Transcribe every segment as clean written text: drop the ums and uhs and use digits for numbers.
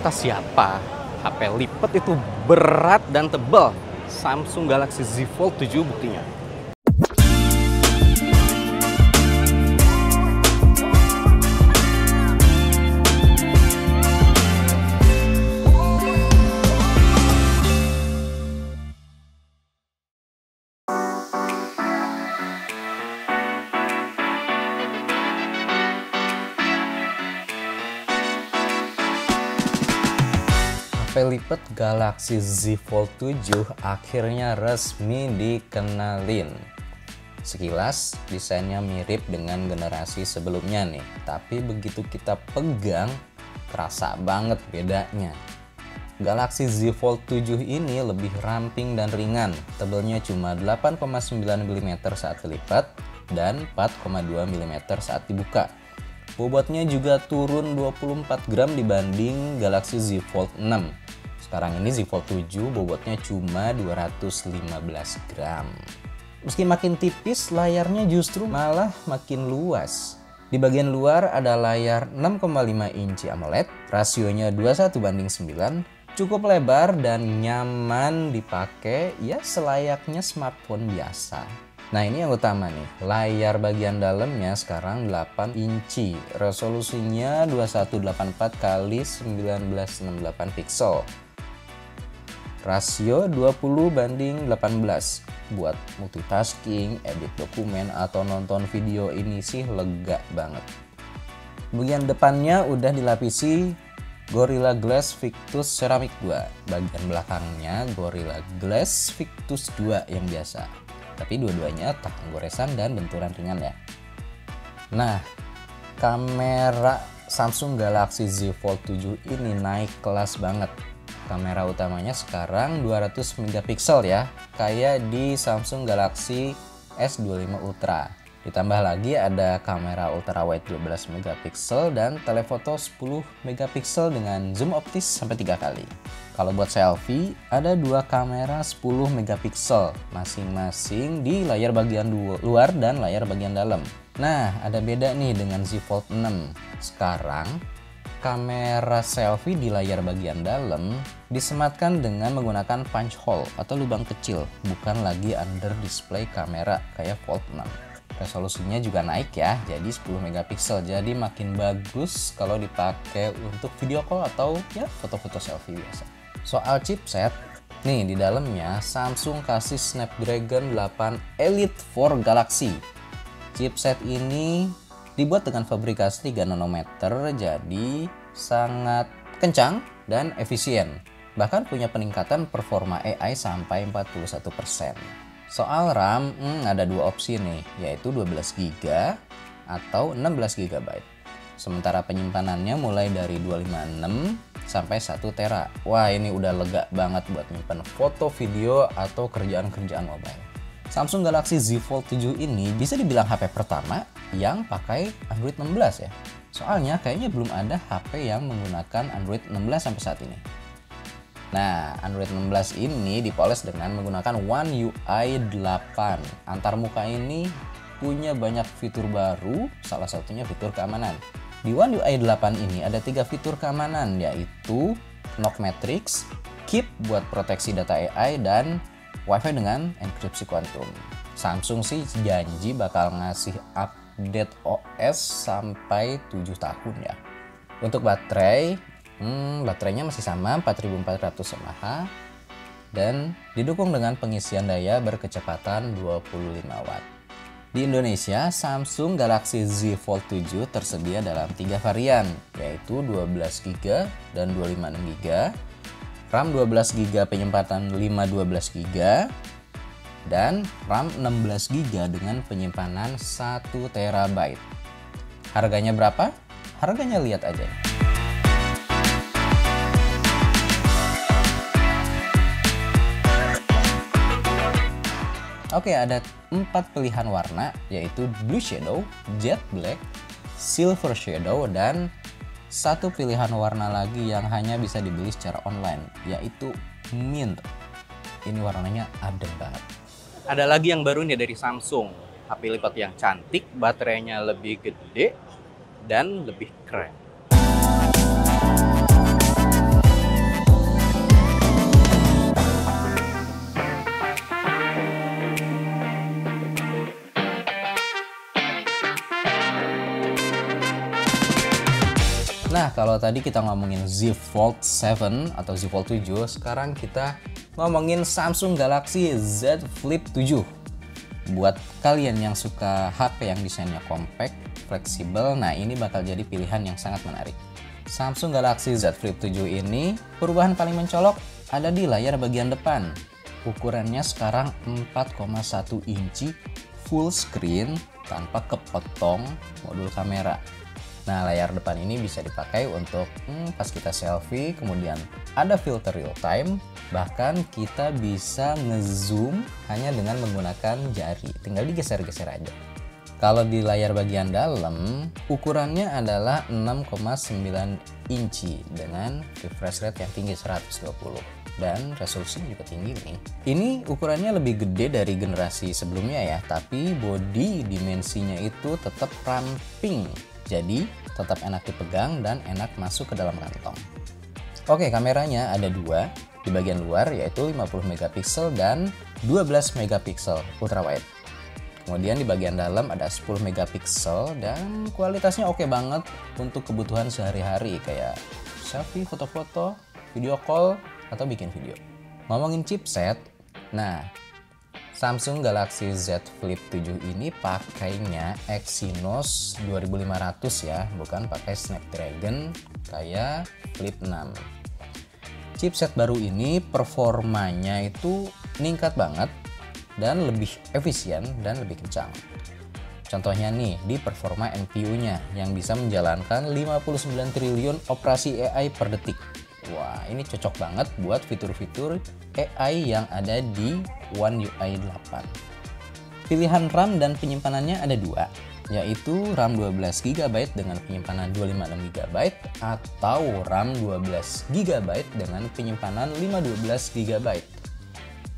Kata siapa? HP lipat itu berat dan tebal. Samsung Galaxy Z Fold 7 buktinya. HP lipat Galaxy Z Fold 7 akhirnya resmi dikenalin. Sekilas desainnya mirip dengan generasi sebelumnya nih, tapi begitu kita pegang kerasa banget bedanya. Galaxy Z Fold 7 ini lebih ramping dan ringan, tebelnya cuma 8,9 mm saat dilipat dan 4,2 mm saat dibuka. Bobotnya juga turun 24 gram dibanding Galaxy Z Fold 6. Sekarang ini Z Fold 7 bobotnya cuma 215 gram. Meski makin tipis, layarnya justru malah makin luas. Di bagian luar ada layar 6,5 inci AMOLED, rasionya 21:9, cukup lebar dan nyaman dipakai ya selayaknya smartphone biasa. Nah ini yang utama nih, layar bagian dalamnya sekarang 8 inci, resolusinya 2184 x 1968 pixel. Rasio 20:18, buat multitasking, edit dokumen, atau nonton video ini sih lega banget. Bagian depannya udah dilapisi Gorilla Glass Victus Ceramic 2, bagian belakangnya Gorilla Glass Victus 2 yang biasa. Tapi dua-duanya tahan goresan dan benturan ringan ya. Nah, kamera Samsung Galaxy Z Fold 7 ini naik kelas banget. Kamera utamanya sekarang 200 megapiksel ya, kayak di Samsung Galaxy S25 Ultra. Ditambah lagi ada kamera ultrawide 12 megapiksel dan telefoto 10 megapiksel dengan zoom optis sampai 3 kali. Kalau buat selfie, ada dua kamera 10 megapiksel masing-masing di layar bagian luar dan layar bagian dalam. Nah, ada beda nih dengan Z Fold 6. Sekarang, kamera selfie di layar bagian dalam disematkan dengan menggunakan punch hole atau lubang kecil, bukan lagi under display kamera kayak Fold 6. Resolusinya juga naik ya, jadi 10 megapiksel, jadi makin bagus kalau dipakai untuk video call atau ya foto-foto selfie biasa. Soal chipset, nih di dalamnya Samsung kasih Snapdragon 8 Elite 4 Galaxy. Chipset ini dibuat dengan fabrikasi 3 nanometer, jadi sangat kencang dan efisien. Bahkan punya peningkatan performa AI sampai 41%. Soal RAM, ada dua opsi nih, yaitu 12 GB atau 16 GB. Sementara penyimpanannya mulai dari 256 sampai 1 tera. Wah, ini udah lega banget buat nyimpan foto, video, atau kerjaan-kerjaan mobile. Samsung Galaxy Z Fold 7 ini bisa dibilang HP pertama yang pakai Android 16 ya. Soalnya kayaknya belum ada HP yang menggunakan Android 16 sampai saat ini. Nah, Android 16 ini dipoles dengan menggunakan One UI 8. Antarmuka ini punya banyak fitur baru, salah satunya fitur keamanan. Di One UI 8 ini ada 3 fitur keamanan, yaitu Knock Matrix, Keep buat proteksi data AI, dan Wi-Fi dengan enkripsi kuantum. Samsung sih janji bakal ngasih update OS sampai 7 tahun ya. Untuk baterai, baterainya masih sama 4400 mAh dan didukung dengan pengisian daya berkecepatan 25 Watt. Di Indonesia, Samsung Galaxy Z Fold 7 tersedia dalam 3 varian, yaitu 12 GB dan 256 GB, RAM 12 GB penyimpanan 512 GB, dan RAM 16 GB dengan penyimpanan 1 TB. Harganya berapa? Harganya lihat aja. Oke, ada 4 pilihan warna, yaitu Blue Shadow, Jet Black, Silver Shadow, dan satu pilihan warna lagi yang hanya bisa dibeli secara online, yaitu Mint. Ini warnanya adem banget. Ada lagi yang baru nih dari Samsung, HP lipat yang cantik, baterainya lebih gede, dan lebih keren. kalau tadi kita ngomongin Z Fold 7 atau Z Fold 7, sekarang kita ngomongin Samsung Galaxy Z Flip 7. Buat kalian yang suka HP yang desainnya compact, fleksibel, nah ini bakal jadi pilihan yang sangat menarik. Samsung Galaxy Z Flip 7 ini perubahan paling mencolok ada di layar bagian depan. Ukurannya sekarang 4,1 inci full screen tanpa kepotong modul kamera. Nah, layar depan ini bisa dipakai untuk pas kita selfie, kemudian ada filter real time, bahkan kita bisa ngezoom hanya dengan menggunakan jari, tinggal digeser-geser aja. Kalau di layar bagian dalam, ukurannya adalah 6,9 inci dengan refresh rate yang tinggi 120 dan resolusinya juga tinggi nih. Ini ukurannya lebih gede dari generasi sebelumnya ya, tapi body dimensinya itu tetap ramping. Jadi tetap enak dipegang dan enak masuk ke dalam kantong. Oke, kameranya ada dua di bagian luar, yaitu 50 megapiksel dan 12 megapiksel ultrawide. Kemudian di bagian dalam ada 10 megapiksel dan kualitasnya oke banget untuk kebutuhan sehari-hari kayak selfie, foto-foto, video call, atau bikin video. Ngomongin chipset, nah Samsung Galaxy Z Flip 7 ini pakainya Exynos 2500 ya, bukan pakai Snapdragon kayak Flip 6. Chipset baru ini performanya itu meningkat banget dan lebih efisien dan lebih kencang. Contohnya nih di performa NPU-nya yang bisa menjalankan 59 triliun operasi AI per detik. Wah, ini cocok banget buat fitur-fitur AI yang ada di One UI 8. Pilihan RAM dan penyimpanannya ada dua, yaitu RAM 12GB dengan penyimpanan 256GB atau RAM 12GB dengan penyimpanan 512GB.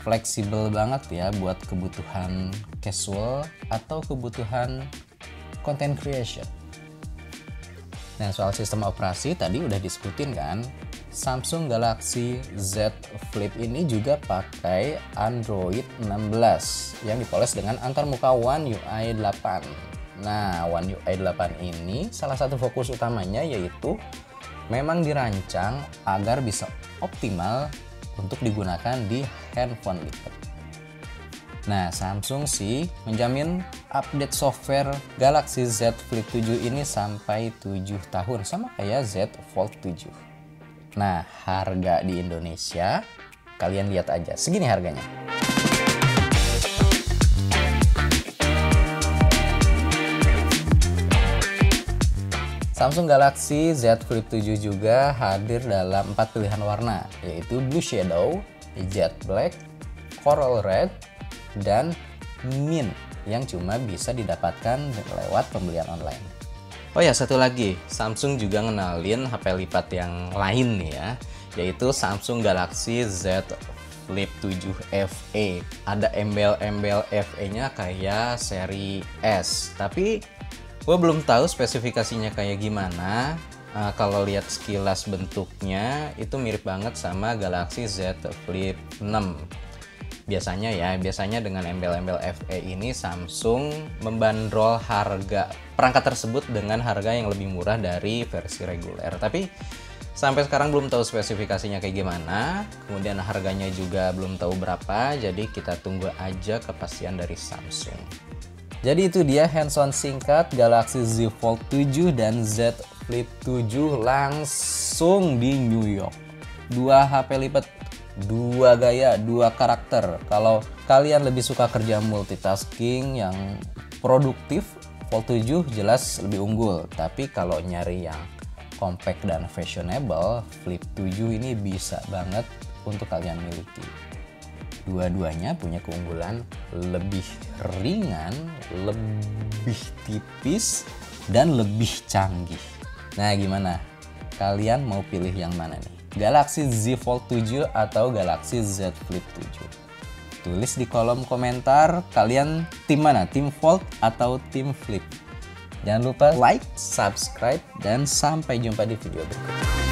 Fleksibel banget ya buat kebutuhan casual atau kebutuhan content creation. Nah, soal sistem operasi tadi udah disebutin kan. Samsung Galaxy Z Flip ini juga pakai Android 16 yang dipoles dengan antarmuka One UI 8. Nah, One UI 8 ini salah satu fokus utamanya yaitu memang dirancang agar bisa optimal untuk digunakan di handphone lipat. Nah, Samsung sih menjamin update software Galaxy Z Flip 7 ini sampai 7 tahun sama kayak Z Fold 7. Nah, harga di Indonesia, kalian lihat aja, segini harganya. Samsung Galaxy Z Flip 7 juga hadir dalam 4 pilihan warna, yaitu Blue Shadow, Jet Black, Coral Red, dan Mint, yang cuma bisa didapatkan lewat pembelian online. Oh ya, satu lagi, Samsung juga ngenalin HP lipat yang lain nih ya, yaitu Samsung Galaxy Z Flip 7 FE. Ada embel-embel FE-nya kayak seri S, tapi gue belum tahu spesifikasinya kayak gimana. Kalau lihat sekilas bentuknya itu mirip banget sama Galaxy Z Flip 6. Biasanya dengan embel-embel FE ini Samsung membandrol harga perangkat tersebut dengan harga yang lebih murah dari versi reguler. Tapi sampai sekarang belum tahu spesifikasinya kayak gimana, kemudian harganya juga belum tahu berapa, jadi kita tunggu aja kepastian dari Samsung. Jadi itu dia hands-on singkat Galaxy Z Fold 7 dan Z Flip 7 langsung di New York. Dua HP lipat, dua gaya, dua karakter. Kalau kalian lebih suka kerja multitasking yang produktif, Fold 7 jelas lebih unggul. Tapi kalau nyari yang compact dan fashionable, Flip 7 ini bisa banget untuk kalian miliki. Dua-duanya punya keunggulan lebih ringan, lebih tipis, dan lebih canggih. Nah, gimana? Kalian mau pilih yang mana nih? Galaxy Z Fold 7 atau Galaxy Z Flip 7? Tulis di kolom komentar kalian tim mana? Tim Fold atau tim Flip? Jangan lupa like, subscribe, dan sampai jumpa di video berikutnya.